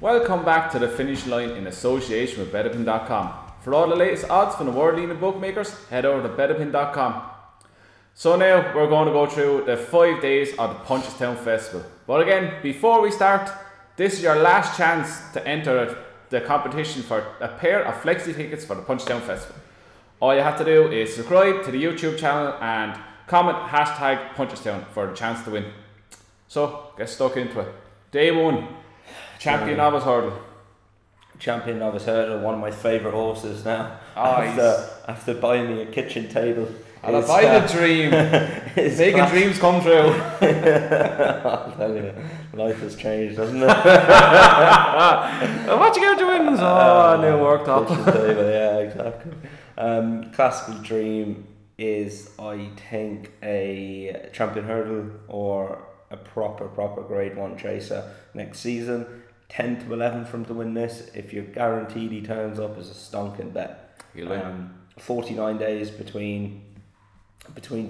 Welcome back to the finish line in association with betterpin.com. For all the latest odds from the world-leading bookmakers, head over to betterpin.com. So now we're going to go through the 5 days of the Punchestown Festival. But again, before we start, this is your last chance to enter the competition for a pair of flexi-tickets for the Punchestown Festival. All you have to do is subscribe to the YouTube channel and comment #Punchestown for the chance to win. So, get stuck into it. Day 1, Champion Novice Hurdle. Champion Novice Hurdle, one of my favourite horses now. After buying me a kitchen table. And I buy the dream. Making dreams come true. I'll tell you, life has changed, hasn't it? What you get to win? New worktop. Table, yeah, exactly. Classical Dream is, I think, a Champion Hurdle or a proper grade 1 chaser next season. 10 to 11 from to win this. If you're guaranteed he turns up, is a stonking bet. 49 days between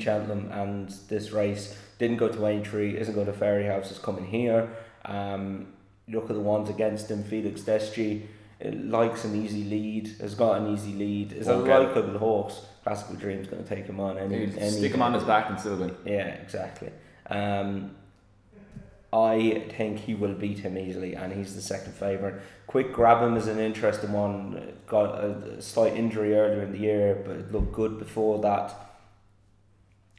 Cheltenham and this race. Didn't go to Aintree, isn't going to Ferry House, is coming here. Look at the ones against him. Felix Deschi likes an easy lead, has got an easy lead, is a likeable horse. Classical Dream's going to take him on. Stick him on his back and still win. Yeah, exactly. I think he will beat him easily, and he's the second favourite. Quick Grab Him is an interesting one. Got a slight injury earlier in the year, but it looked good before that.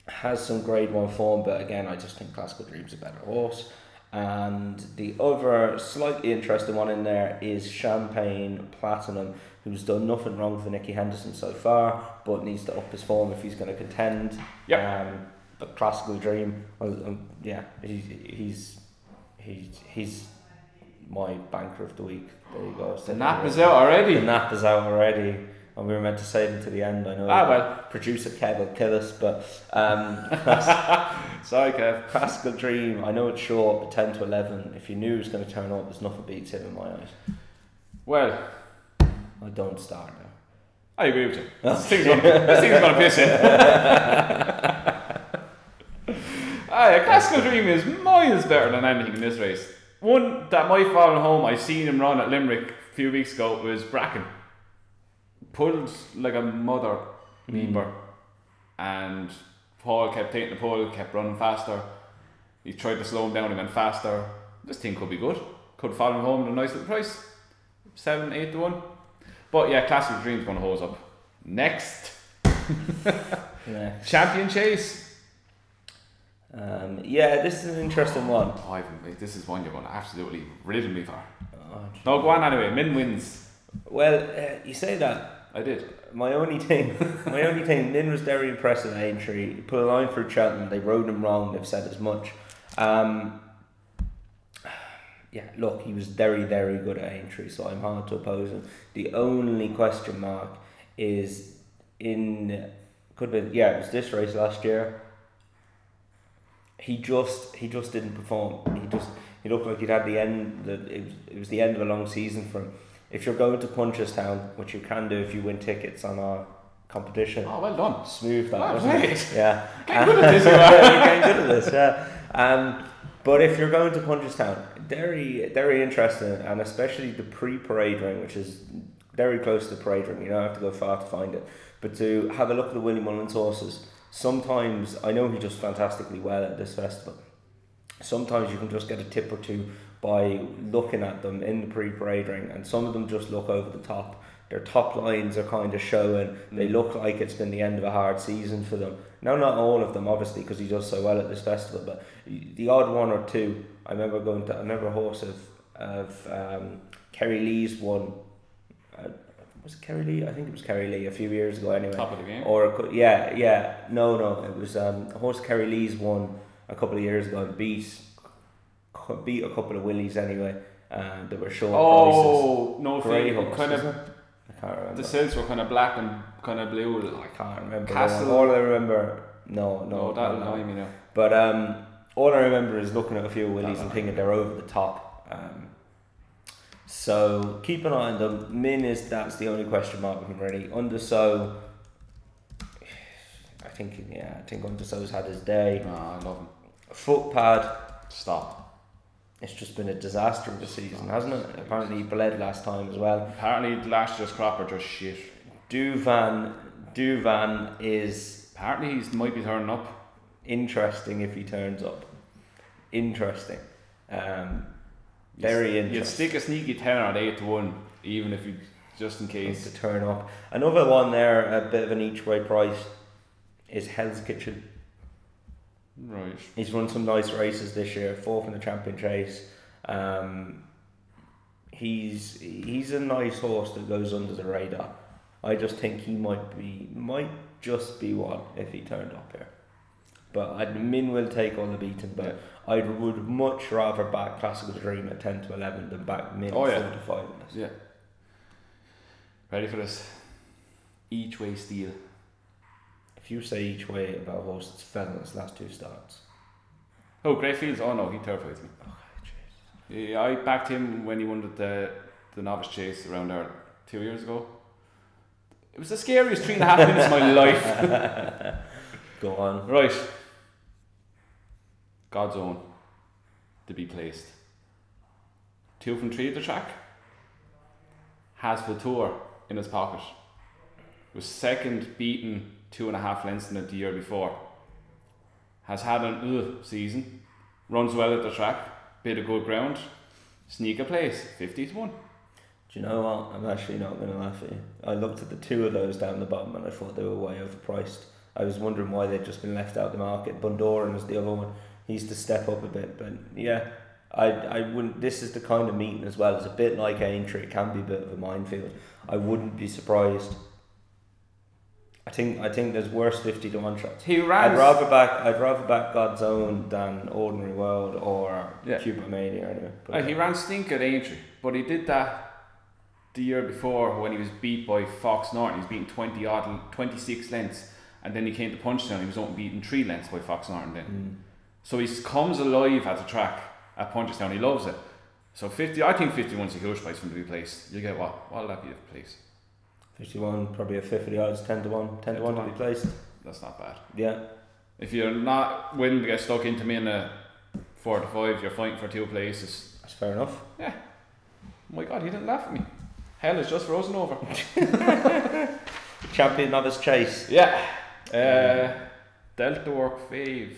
Has some grade 1 form, but again, I just think Classical Dream's a better horse. And the other slightly interesting one in there is Champagne Platinum, who's done nothing wrong for Nicky Henderson so far, but needs to up his form if he's going to contend. Yep. But Classical Dream, he's my banker of the week. There you go. The nap is out already. The nap is out already. And we were meant to save him to the end. I know. Producer Kev will kill us, but sorry, Kev. Classical Dream. I know it's short, but 10 to 11. If you knew he was going to turn up, there's nothing beats him in my eyes. Well, I don't start now. I agree with you. This thing's going to piss in. Classical Dream is miles better than anything in this race. One that might fall home, I seen him run at Limerick a few weeks ago, was Bracken. Pulled like a mother member, and Paul kept taking the pull, kept running faster. He tried to slow him down, he went faster. This thing could be good. Could follow him home at a nice little price, 7, 8 to 1. But yeah, Classical Dream's going to hose up. Next, Champion Chase. This is an interesting one. This is one you're going to absolutely riddle me for. No, go on anyway. Min wins. Well, you say that. I did. My only thing, Min was very impressive at Aintree. He put a line through Cheltenham. They rode him wrong. They've said as much. Look, he was very good at Aintree, so I'm hard to oppose him. The only question mark is it was this race last year. He just didn't perform. He looked like he'd had the end. It was the end of a long season for him. If you're going to Punchestown, which you can do if you win tickets on our competition. Oh, well done. Smooth that, wasn't it? Yeah. Getting good at this, You're getting good at this, yeah. But if you're going to Punchestown, very interesting, and especially the pre-parade ring, which is very close to the parade ring. You don't have to go far to find it. But to have a look at the Willie Mullins horses, sometimes, I know he does fantastically well at this festival. Sometimes you can just get a tip or two by looking at them in the pre-parade ring, and some of them just look over the top. Their top lines are kind of showing. They look like it's been the end of a hard season for them. Now, not all of them, obviously, because he does so well at this festival, but the odd one or two. I remember a horse of Kerry Lee's one. Was it Kerry Lee? I think it was Kerry Lee a few years ago anyway. Top of the game? No. It was a horse Kerry Lee's won a couple of years ago and beat a couple of Willies anyway. They were short prices. Oh, no, Grey horse, kind of. I can't remember. The silks were kind of black and kind of blue. I can't remember. Castle. All I remember, no, that'll annoy me now. But all I remember is looking at a few Willies and thinking they're over the top. So keep an eye on them. That's the only question mark with him really. Undersow, I think Undersow's had his day. No, I love him. Footpad, stop. it's just been a disaster this season, hasn't it? Apparently he bled last time as well. Apparently last year's crop are just shit. Duvan is... Apparently he might be turning up. Interesting if he turns up. Interesting. Very interesting. You'd stick a sneaky 10 or 8 to 1, even if you, just in case. To turn up. Another one there, a bit of an each way price, is Hell's Kitchen. Right. He's run some nice races this year, 4th in the champion chase. He's a nice horse that goes under the radar. I just think he might just be one if he turned up here. But Min will take all the beating, but I would much rather back Classical Dream at 10 to 11 than back Min at 4 to 5 in this. Yeah. Ready for this? Each way steal. If you say each way about a horse that's fell in its last 2 starts. Oh, Greyfields? Oh no, he terrifies me. Oh, jeez. Yeah, I backed him when he won the Novice Chase around there 2 years ago. It was the scariest 3.5 minutes of my life. Go on. Right. God's Own to be placed. 2 from 3 at the track. Has Tour in his pocket. Was second, beaten 2.5 lengths in it the year before. Has had an season. Runs well at the track. Bit of good ground. Sneak a place. 50 to 1. Do you know what? I'm actually not going to laugh at you. I looked at the 2 of those down the bottom and I thought they were way overpriced. I was wondering why they'd just been left out the market. Bundoran is the other one. He used to step up a bit, but yeah, I wouldn't. This is the kind of meeting as well. It's a bit like Aintree. It can be a bit of a minefield. I wouldn't be surprised. I think there's worse 50 to 1 shots. He ran. I'd rather back God's Own than Ordinary World or Cuba Mania anyway. But, he ran stink at Aintree, but he did that the year before when he was beat by Fox Norton. He was beaten 26 lengths, and then he came to Punchestown. He was only beaten 3 lengths by Fox Norton then. So he comes alive at the track at Punchestown. He loves it. So 50, I think 51's a huge price for him to be placed. You get what? What'll that be to place? 51, probably a fifth of the odds, 10 to 1. 10 to 1 to be placed. That's not bad. Yeah. If you're not willing to get stuck into me in a 4 to 5, you're fighting for 2 places. That's fair enough. Yeah. Oh my God, he didn't laugh at me. Hell is just frozen over. Champion Novice Chase. Yeah. Delta Work Fave.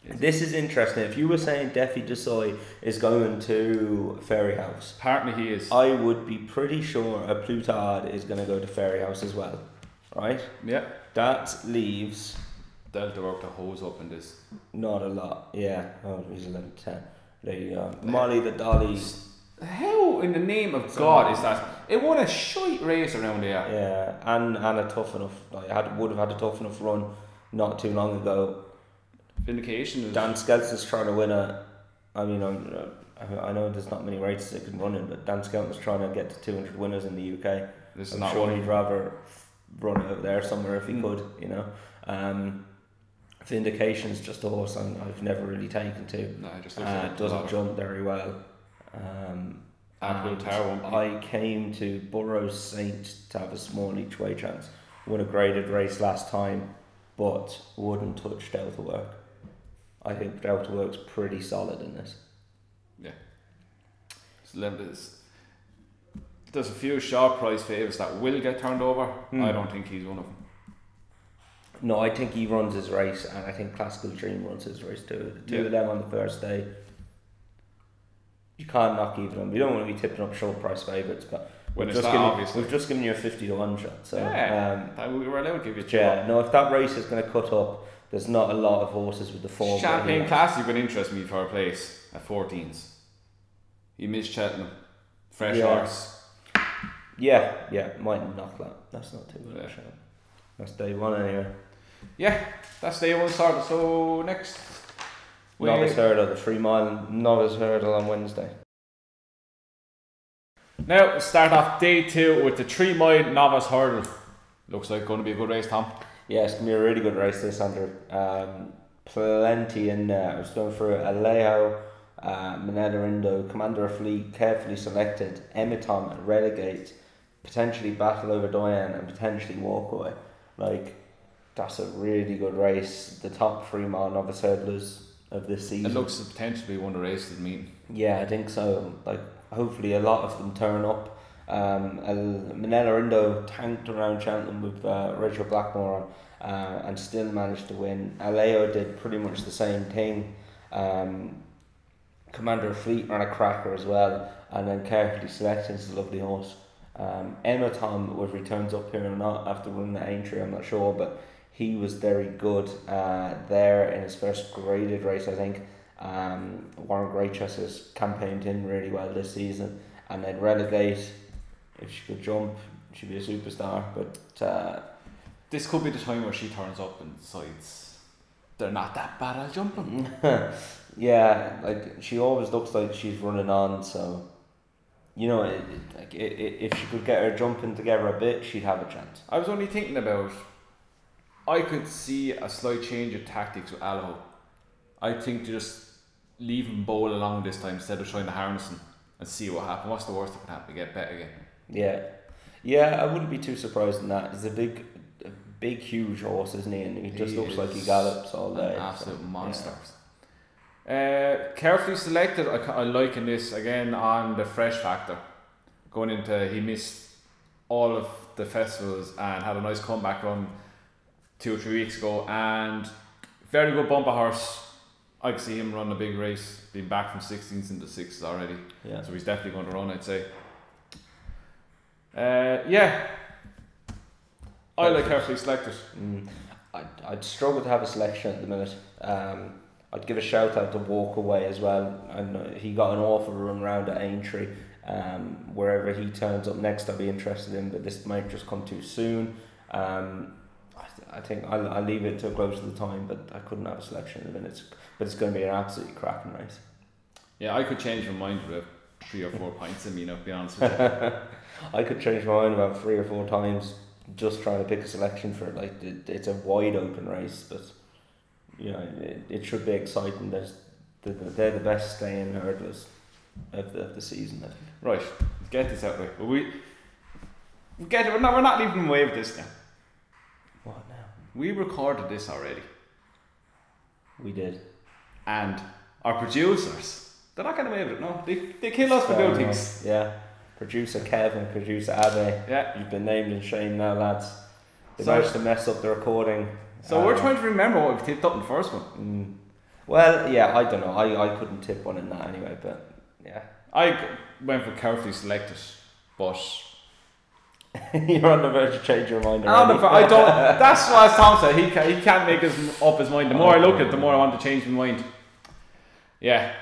This is interesting. If you were saying Defi Desoy is going to Fairy House, apparently he is. I would be pretty sure a Plutard is going to go to Fairy House as well, right? Yeah. That leaves Delta Work to hose up in this. Not a lot. Yeah. Oh, he's 11 to 10. There you go. Molly the Dolly. How in the name of God is that? It won a shite race around here. Yeah, and a tough enough. Would have had a tough enough run not too long ago. Vindication is... Dan Skelton's trying to win a... I mean, I know there's not many races it can run in, but Dan Skelton's trying to get to 200 winners in the UK. I'm sure he'd rather run out there somewhere if he could, you know. Vindication's just a horse I've never really taken to. No, it just doesn't jump very well. I came to Burrows Saint to have a small each way chance. Won a graded race last time, but wouldn't touch Delta Work. I think Delta Work's pretty solid in this. Yeah. There's a few short price favourites that will get turned over. I don't think he's one of them. No, I think he runs his race, and I think Classical Dream runs his race too. The two of them on the first day. You can't knock either of them. We don't want to be tipping up short price favourites, but we've just given you a 50 to 1 shot. So we were allowed to give you 2. Yeah, no, if that race is going to cut up, there's not a lot of horses with the form. Champagne Classic would interest me for a place at 14s. You missed Cheltenham. Fresh horse. Yeah, might knock that. That's not too bad a shot. That's day 1 anyway. Yeah, that's day 1 started. So next... Novice hurdle, the 3 mile novice hurdle on Wednesday. Now, we'll start off day 2 with the 3 mile novice hurdle. Looks like going to be a good race, Tom. Yeah, it's going to be a really good race this, Andrew. Plenty in there. I was going for Alejo, Minella Indo, Commander of Fleet, carefully selected, Emiton, Relegate, potentially Battle Over Diane, and potentially Walkaway. Like, that's a really good race. The top 3 mile novice hurdlers of this season. It looks to potentially be one of the races in meeting. Yeah, I think so. Like, hopefully a lot of them turn up. Manella Indo tanked around Cheltenham with Rachel Blackmore on, and still managed to win. Aleo did pretty much the same thing. Commander of Fleet ran a cracker as well, and then Carefully Selected is a lovely horse. Emma Tom, whether he turns up here or not after winning the Aintree, I'm not sure, but he was very good there in his first graded race, I think. Warren Greatchess has campaigned in really well this season, and then Relegate, if she could jump, she'd be a superstar. But this could be the time where she turns up and decides they're not that bad at jumping. Yeah, like, she always looks like she's running on, so you know, if she could get her jumping together a bit, she'd have a chance. I was only thinking about, I could see a slight change of tactics with Alho. I think to just leave him bowl along this time instead of trying to harness him and see what happens. What's the worst that could happen? Get bet again. Yeah, I wouldn't be too surprised in that. He's a big, huge horse, isn't he? And he just looks like he gallops all day. An absolute monster. Carefully Selected, I liken this again on the fresh factor. Going into, he missed all of the festivals and had a nice comeback run 2 or 3 weeks ago, and very good bumper horse. I could see him run a big race, being back from 16s into 6s already. Yeah. So he's definitely going to run, I'd say. I like Carefully Selected. I'd struggle to have a selection at the minute. I'd give a shout out to Walk Away as well. And he got an awful run round at Aintree. Wherever he turns up next, I'll be interested in, but this might just come too soon. I think I'll leave it till close to the time, but I couldn't have a selection in the minute. But it's going to be an absolutely cracking race. Yeah, I could change my mind with 3 or 4 pints in me, to be honest with you. I could change my mind about 3 or 4 times just trying to pick a selection for it. Like, it's a wide open race, but you know, it should be exciting. They're the best staying hurdlers of the season, I think. Right, let's get this out of the way. We're not leaving away with this now. What now? We recorded this already. We did. And our producers, they're not getting away with it, no. They kill us for doing things. Yeah. Producer Kevin, producer Abe. Yeah. You've been named in shame now, lads. They managed to mess up the recording. So we're trying to remember what we tipped up in the first one. Well, yeah, I don't know. I couldn't tip one in that anyway, but yeah. I went for Carefully Selected, but you're on the verge of changing your mind already. I don't. That's what Tom said. He can't make up his mind. The more I look at it, the more I want to change my mind. Yeah,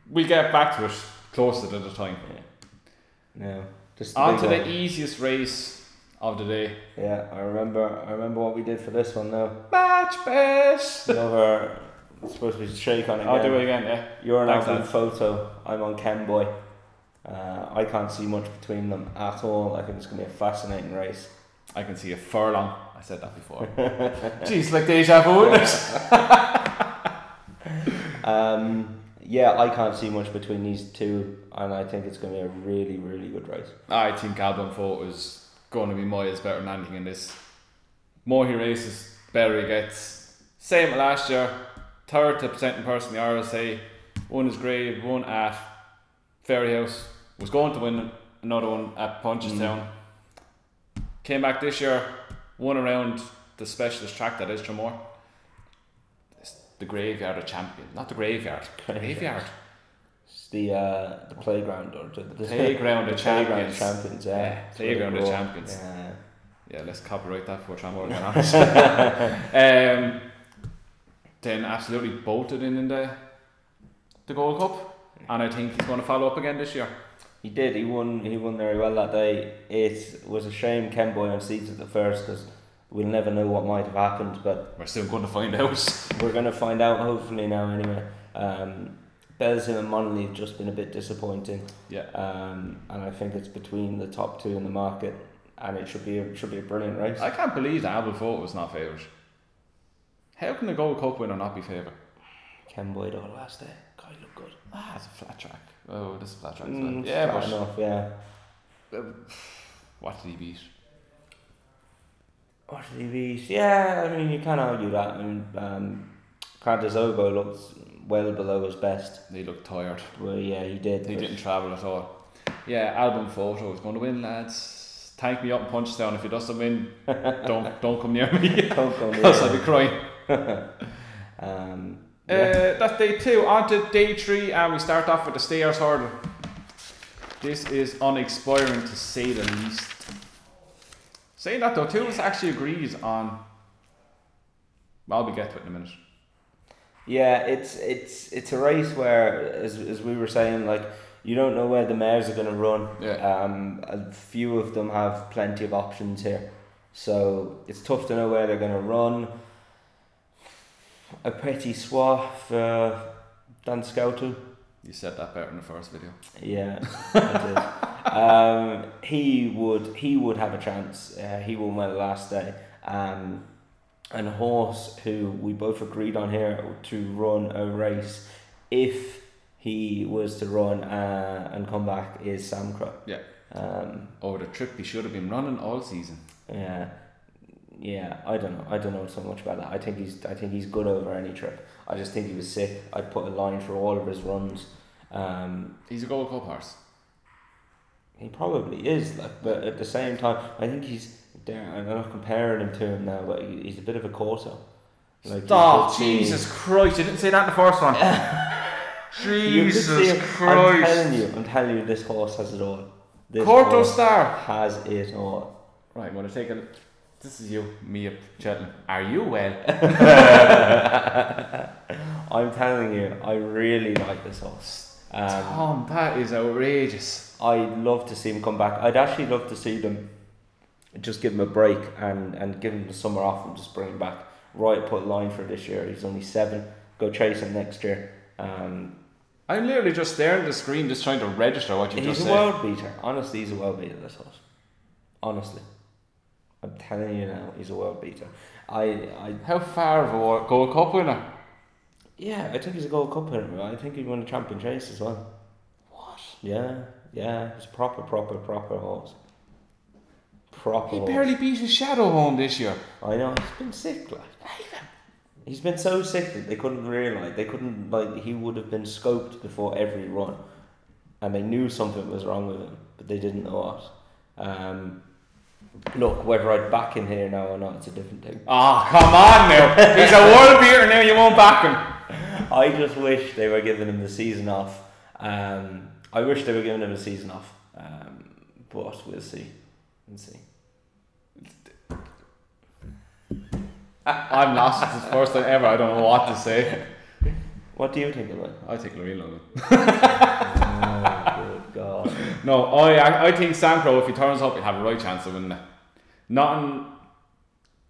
we'll get back to it closer to the time. No. On to the easiest race of the day. Yeah, I remember what we did for this one now. Match best. Another. It's supposed to be shake on again. I'll do it again. Yeah. You're on photo. I'm on Ken Boy. I can't see much between them at all. I think it's going to be a fascinating race. I can see a furlong. I said that before. Jeez, like deja vu, isn't it? Yeah, I can't see much between these two, and I think it's going to be a really, really good race. I think Albon Photo is going to be miles better than anything in this. More he races, better he gets. Same as last year. 3rd to presenting person in the RSA. Won his grade, won at Ferryhouse. Was going to win another one at Punchestown. Came back this year, won around the specialist track that is Tremor. The graveyard of champions, not the graveyard. Graveyard. It's the playground or the playground of champions. Yeah, playground of champions. Yeah, let's copyright that for Tremor. Then absolutely bolted in the Gold Cup, and I think he's going to follow up again this year. He did. He won very well that day. It was a shame Ken Boy unseated the first, because we'll never know what might have happened, but we're still going to find out. We're going to find out hopefully now anyway. Belgium and Monley have just been a bit disappointing. Yeah. And I think it's between the top 2 in the market, and it should be a brilliant race. I can't believe that Albon Photo was not favoured. How can the Gold Cup winner not be favoured? Ken Boyd all last day. God, he looked good. It's a flat track. Oh, this is a flat track. Yeah, but enough. Yeah. What did he beat? What did he beat? Yeah, I mean, you can't argue that. I mean, Cardozobo looked well below his best. He looked tired. Well, yeah, he did. He didn't travel at all. Yeah, album photo. He's going to win, lads. Thank me up in Punchestown. If he doesn't win, don't come near me. Don't come near me. Because I'll be crying. Yeah. That's day 2. On to day 3, and we start off with the stairs hurdle. This is unexpiring to say the least. Saying that though, 2 of us actually agrees on. Well, we get to it in a minute. Yeah, it's a race where, as we were saying, like, you don't know where the mares are going to run. Yeah. A few of them have plenty of options here, so it's tough to know where they're going to run. A petit soir for Dan Scoutu. You said that better in the first video. Yeah, I did. He would have a chance. He won well last day. And a horse who we both agreed on here to run a race if he was to run and come back is Samcro. Yeah. Over the trip he should have been running all season. Yeah, I don't know so much about that. I think he's good over any trip. I just think he was sick. I'd put a line for all of his runs. He's a Gold Cup horse. He probably is, like, but at the same time, I think he's there. I'm not comparing him to him now, but he's a bit of a Corso. Like, stop! Jesus Christ! You didn't say that in the first one. Jesus Christ! I'm telling you, this horse has it all. This Corto horse Star has it all. Right, I'm going to take a. This is you, me up Cheltenham. Are you well? I'm telling you, I really like this horse. Tom, that is outrageous. I'd love to see him come back. I'd actually love to see them just give him a break and give him the summer off and just bring him back. Right, put a line for this year. He's only 7. Go chase him next year. I'm literally just staring at the screen, just trying to register what you just said. He's a world beater. Honestly, he's a world beater, this horse. Honestly. I'm telling you now, he's a world beater. How far of a Gold Cup winner? Yeah, I think he's a Gold Cup winner. I think he won a champion chase as well. What? Yeah, he's a proper horse. He barely beat his shadow home this year. I know, he's been sick, like. He's been so sick that they couldn't realise. He would have been scoped before every run. And they knew something was wrong with him, but they didn't know what. Look, whether I'd back him here now or not, it's a different thing. Oh, come on now. He's a world beater now, you won't back him. I just wish they were giving him the season off. I wish they were giving him a season off. But we'll see. I'm lost. It's the first time ever. I don't know what to say. What do you think of it? I think Loreen Logan. Oh, good God. No, I think Samcro, if he turns up, he'll have a right chance of winning it.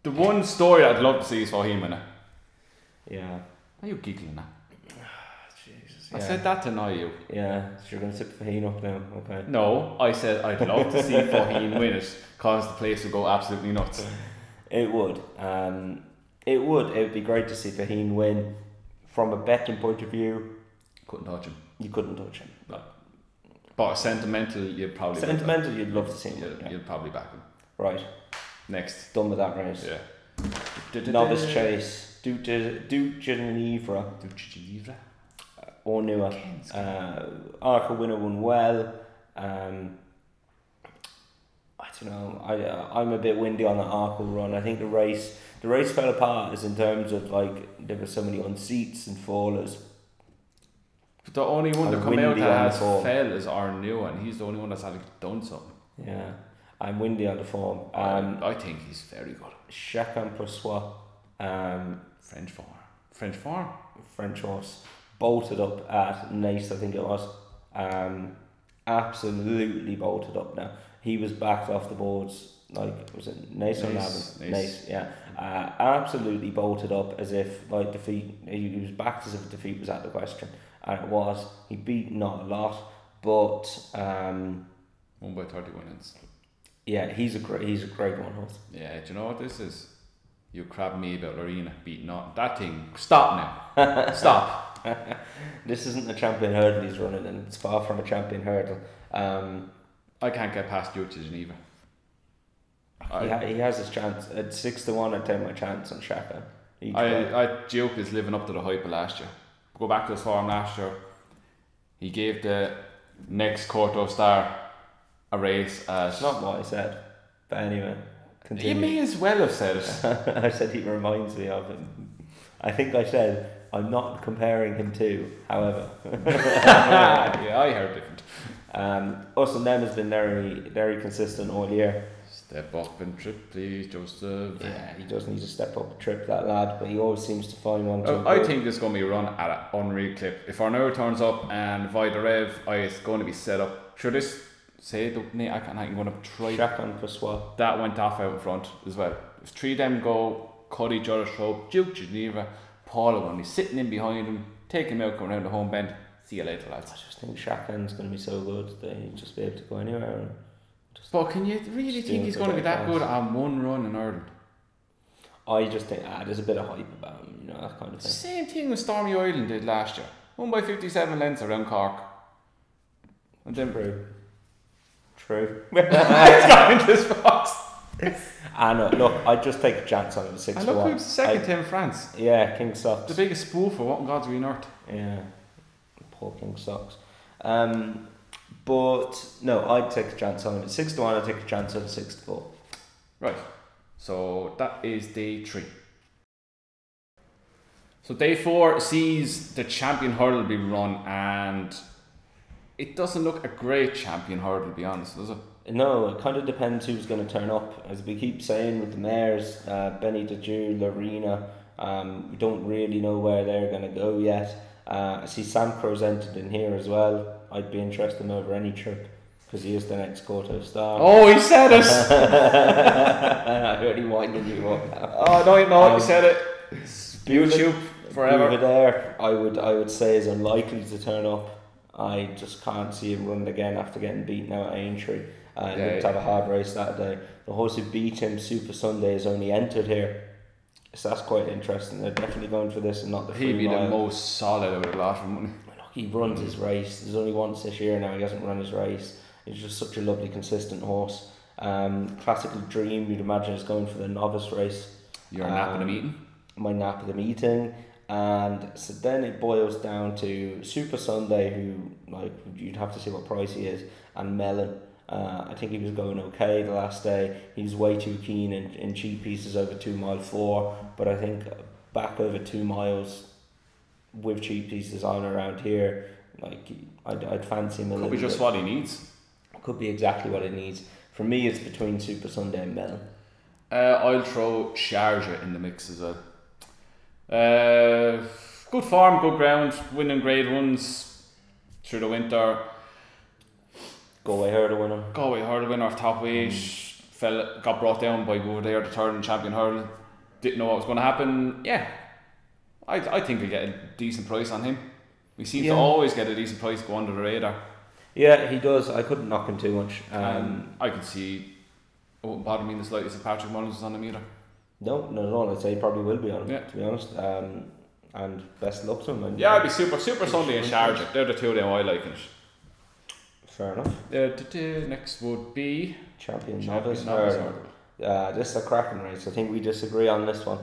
The one story I'd love to see is Fahim winning it. Yeah. Are you giggling now? Jesus. I said that to annoy you. Yeah, so you're going to sit Fahim up now, okay? No, I said I'd love to see Fahim win it, because the place would go absolutely nuts. It would. It would be great to see Fahim win. From a betting point of view, couldn't touch him. You couldn't touch him. No. But sentimental, you'd probably. Sentimental, you'd love to see him. You'd probably back him. Right. Next. Done with that race. Yeah. Novice chase. Duke Genevra. Or newer. Arca winner won well. I don't know. I'm a bit windy on the Arca run. I think the race fell apart as in terms of, like, there were so many unseats and fallers. But the only one that come out that has fell is our new one. He's the only one that's had done something. Yeah, I'm windy on the form. I think he's very good. Chacun pour soi. French farm. French horse. Bolted up at Nice, I think it was. Absolutely bolted up now. He was backed off the boards. Like, was it Nice or Navan? Nice, yeah. Absolutely bolted up as if, like, defeat. He was backed as if defeat was out of the question, and it was. He beat not a lot, but 1 by 31 ends. Yeah, he's a great one horse. Yeah, do you know what this is? You crab me about Lorena beating not that thing. Stop now. Stop. This isn't a champion hurdle he's running, and it's far from a champion hurdle. I can't get past Duke to Geneva. He has his chance. At 6-1, I'd take my chance on Shaka. Duke is living up to the hype of last year. Go back to his form last year. He gave the next Corto star a race as... It's not what I said, but anyway, continue. You may as well have said it. I said he reminds me of him. I think I said I'm not comparing him to, however. Yeah, I heard different. Us and them has been very consistent all year. Step up and trip, please, Joseph. Yeah, he does need to step up and trip, that lad, but he always seems to find one. I think there's going to be a run at an unreal clip. If Arnaud turns up and Vida Rev, it's going to be set up. Should this say I'm going to try. Chacon Passois. That went off out in front as well. If three of them go, cut each other's throat, Duke Geneva, Paul are going to be sitting in behind him, take him out, coming around the home bend. See you later, lads. I just think Chacon's going to be so good that he'll just be able to go anywhere. But can you really think he's going to be that good on one run in Ireland? I just think there's a bit of hype about him, that kind of thing. Same thing with Stormy Island did last year. Won by 57 lengths around Cork. And then True. It's got into his box. And look, I'd just take a chance on him at 6 to 1. And look who's second to in France. Yeah, King Socks. The biggest spoof for what in God's green earth. Yeah, poor King Socks. But no, I'd take a chance on him at 6 to 1. I'd take a chance on 6 to 4. Right. So that is day 3. So day 4 sees the champion hurdle be run, and it doesn't look a great champion hurdle, to be honest, does it? No, it kind of depends who's going to turn up. As we keep saying with the mares, Benny DeJu, Lorena, we don't really know where they're going to go yet. I see Sam Crow's entered in here as well. I'd be interested in him over any trip because he is the next Corto star. Oh, he said it! I heard him winding you up now. Oh, no, he said it. YouTube forever. There, I would say is unlikely to turn up. I just can't see him running again after getting beaten out at Aintree. He looked to have a hard race that day. The horse who beat him, Super Sunday, is only entered here. So that's quite interesting. They're definitely going for this and not the free He'd be mile. the most solid out of the lot of money. He runs his race. There's only once this year now he hasn't run his race. He's just such a lovely, consistent horse. Classical Dream, you'd imagine, is going for the novice race. Your nap of the meeting? My nap of the meeting. And so then it boils down to Super Sunday, who, you'd have to see what price he is, and Mellon. I think he was going okay the last day. He's way too keen in cheap pieces over 2 mile 4, but I think back over 2 miles with cheap pieces on around here, I'd fancy him a little bit. Could be just what he needs. Could be exactly what he needs. For me, it's between Super Sunday and Mellon. I'll throw Sharjah in the mix as well. Good form, good ground, winning grade 1s through the winter. Galway hurdle winner. Galway hurdle winner of top weight. Got brought down by over there, the third in champion hurdle. Didn't know what was going to happen. Yeah, I think we get a decent price on him. We seem to always get a decent price, go under the radar. Yeah, he does. I couldn't knock him too much. I could see, it wouldn't bother me in the slightest if Patrick Mullins was on him either. No, not at all. I'd say he probably will be on him, to be honest. And best luck to him. And I'd be Super Sunday and Sharjah. They're the two of them I like it. Fair enough. Next would be Champion Novice. This is a cracking race. I think we disagree on this one.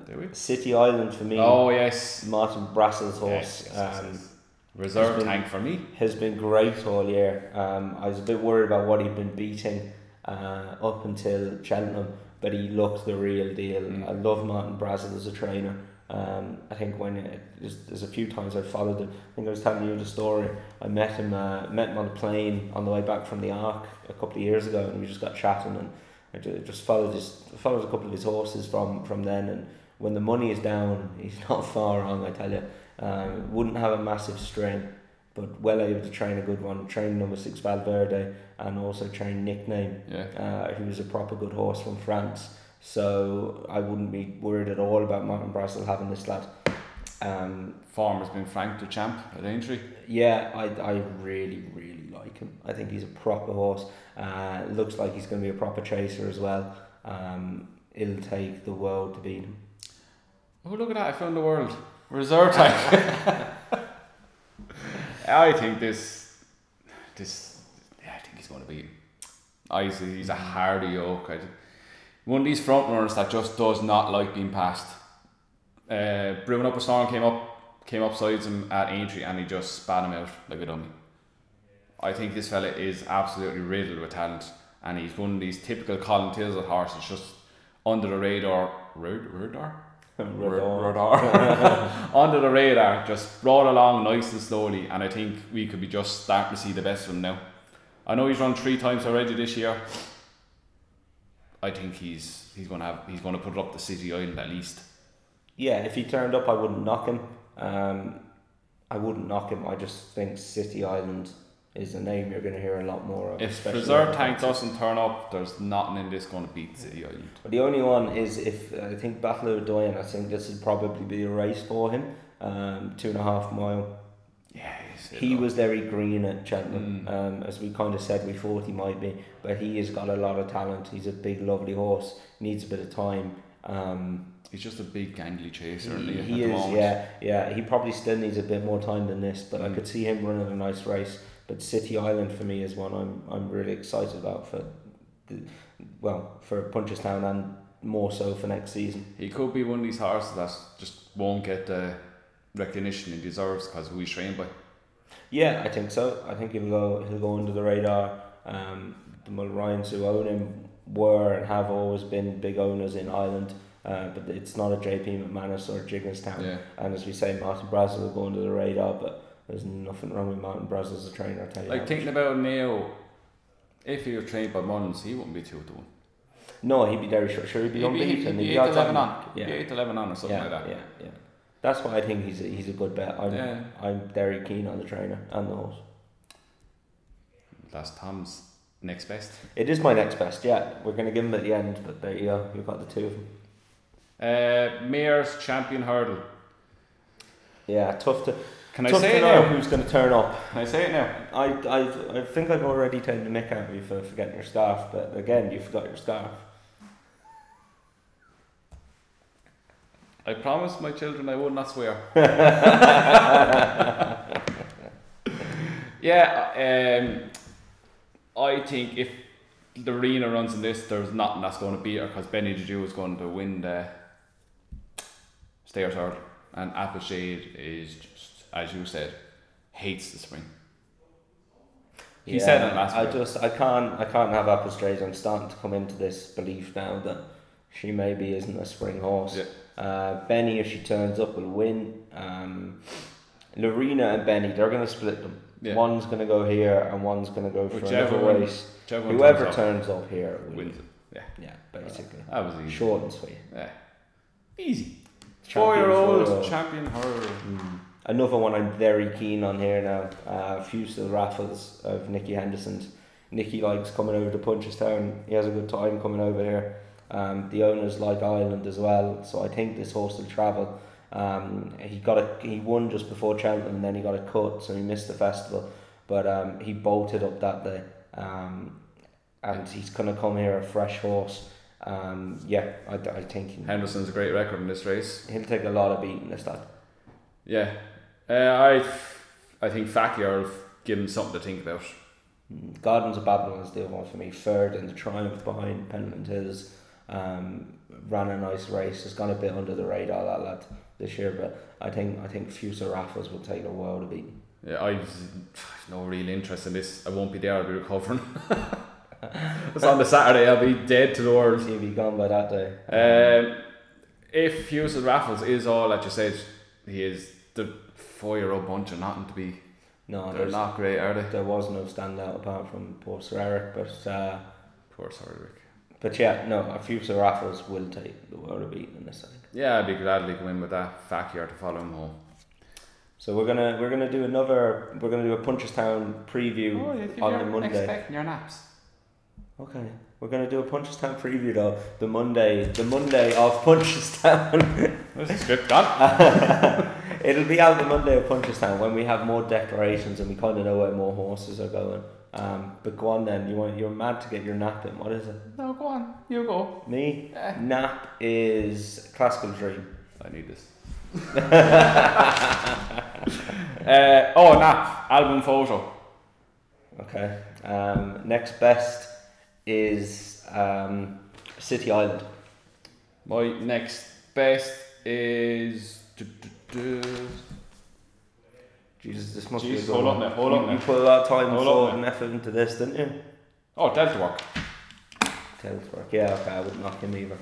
Do we? City Island for me. Oh yes. Martin Brassel's horse. Yes. Reserve tank for me. Has been great all year. I was a bit worried about what he'd been beating up until Cheltenham, but he looked the real deal. I love Martin Brassel as a trainer. I think there's a few times I've followed him. I think I was telling you the story. I met him on the plane on the way back from the Arc a couple of years ago, and we just got chatting, and I just followed a couple of his horses from then. And when the money is down, he's not far wrong, I tell you. Wouldn't have a massive string, but well able to train a good one. Train number 6 Valverde, and also train Nickname, who was a proper good horse from France. So I wouldn't be worried at all about Martin Brassel having this lad. Form has been Frank the champ at Aintree. Yeah, I really, really like him. I think he's a proper horse. Looks like he's going to be a proper chaser as well. It'll take the world to beat him. Oh, look at that, I found the world. Reserve tank. I think this I think he's going to beat him. He's a hardy yoke. One of these front runners that just does not like being passed. Brewing Up a Storm came up sides him at Aintree and he just spat him out like a dummy. I think this fella is absolutely riddled with talent, and he's one of these typical Colin Tilsett horses, just under the radar. Radar? Under the radar, just brought along nice and slowly, and I think we could be just starting to see the best of him now. I know he's run 3 times already this year. I think he's going to put it up the City Island at least. Yeah, if he turned up, I wouldn't knock him. I just think City Island is a name you're going to hear a lot more of. If Reserve Tank doesn't turn up, there's nothing in this going to beat City Island. But the only one is if I think Battle of Doyen, I think this would probably be a race for him. 2.5 mile. Yeah, he was very green at Cheltenham. As we kind of said, we thought he might be, but he has got a lot of talent. He's a big, lovely horse. Needs a bit of time. He's just a big gangly chaser. He is, yeah. He probably still needs a bit more time than this, but I could see him running a nice race. But City Island for me is one I'm really excited about for Punchestown and more so for next season. He could be one of these horses that just won't get the recognition he deserves because who he's trained by. Yeah, I think so. I think he'll go under the radar. The Mulryans who own him were and have always been big owners in Ireland. But it's not a JP McManus or Jigginstown. Yeah. And as we say, Martin Brazel will go under the radar, but there's nothing wrong with Martin Brazel as a trainer, I tell you. Like thinking about Neil, if he was trained by Mullins, he wouldn't be 2-1. No, he'd be very sure. He'd be unbeaten. He'd be 8-11 on. Yeah. 8-11 on or something like that. Yeah. That's why I think he's a good bet. I'm very keen on the trainer and the horse. That's Tom's next best. It is my next best, yeah. We're going to give him at the end, but there you go. You've got the 2 of them. Mayor's Champion Hurdle. Yeah, tough to say it know now? who's going to turn up. Can I say it now? I think I've already taken the mick out of you for forgetting your scarf, but again, you forgot your scarf. I promised my children I would not swear. I think if the arena runs in this, there's nothing that's going to beat her because Benny the Jew is going to win the Stayers Hurdle, and Appleshade is just, as you said, hates the spring. He said it last week. I can't have Appleshade. I'm starting to come into this belief now that she maybe isn't a spring horse. Yeah. Benny, if she turns up, will win. Lorena and Benny, they're going to split them. Yeah. One's going to go here and one's going to go for another race. Whoever turns up here wins it. Yeah, basically. That was easy. Short and sweet. Yeah. Easy. 4-year-old Champion Hurdle. Another one I'm very keen on here now. Fusel Raffles of Nicky Henderson's. Nicky likes coming over to Punchestown. He has a good time coming over here. The owners like Ireland as well, so I think this horse will travel. He won just before Cheltenham and then he got a cut, so he missed the festival. But he bolted up that day, and he's gonna come here a fresh horse. I think Henderson's a great record in this race. He'll take a lot of beating this lad. Yeah, I think Fakier will give him something to think about. Gardens of Babylon is the other one for me. Third in the Triumph behind Pendleton Hills. Ran a nice race. Has gone a bit under the radar, that lad, this year, but I think Fusel Raffles will take the world of beating. Yeah, I've no real interest in this. I won't be there. I'll be recovering. It's on the Saturday. I'll be dead to the world. He'll be gone by that day. If Fusel Raffles is all that you said, he is, the 4-year-old bunch are nothing to be. No, they're not great, are they? There was no standout apart from poor Sir Eric, but poor Sir Eric. But yeah, no, a Fusel Raffles will take the world of beating in this, I think. Yeah, I'd be gladly go in with that Fakier to follow him home. So we're gonna do a Punchestown preview on the Monday. Expecting your naps. Okay, we're gonna do a Punchestown preview though. The Monday of Punchestown. Where's the script gone? It'll be out the Monday of Punchestown when we have more declarations and we kind of know where more horses are going. But go on then. You're mad to get your nap in. What is it? No, go on. You go. Me? Nap is Classical Dream. I need this. Nap. Album photo. Okay. Next best is City Island. My next best is... Jesus, this must be a Jesus, good hold one. up now. You put a lot of time and Hold thought up and effort into this, didn't you? Oh, Delta work. Delta work. Yeah, okay, I wouldn't knock him either.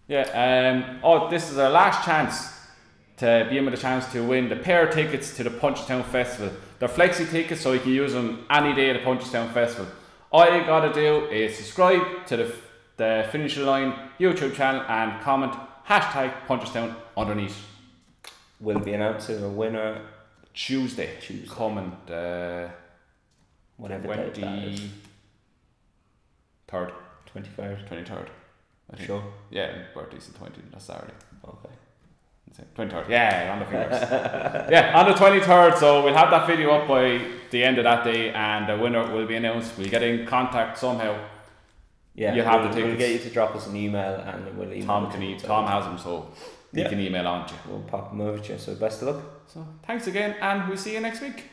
Yeah, this is our last chance to be in with a chance to win the pair of tickets to the Punchestown Festival. They're flexi tickets, so you can use them any day at the Punchestown Festival. All you gotta do is subscribe to the Finish the Line YouTube channel and comment #Punchestown underneath. We'll be announcing a winner Tuesday. Coming whatever date that is. 23rd. 23rd. Sure. Yeah, birthday's the 20th. That's Saturday. Okay. 23rd. Yeah, on the fingers. Yeah, on the 23rd. So we'll have that video up by the end of that day, and the winner will be announced. We'll get in contact somehow. Yeah, you have the tickets. We'll get you to drop us an email, and we'll email. Tom has them, so you can email on to you. We'll pop them over to you. So best of luck. So thanks again, and we'll see you next week.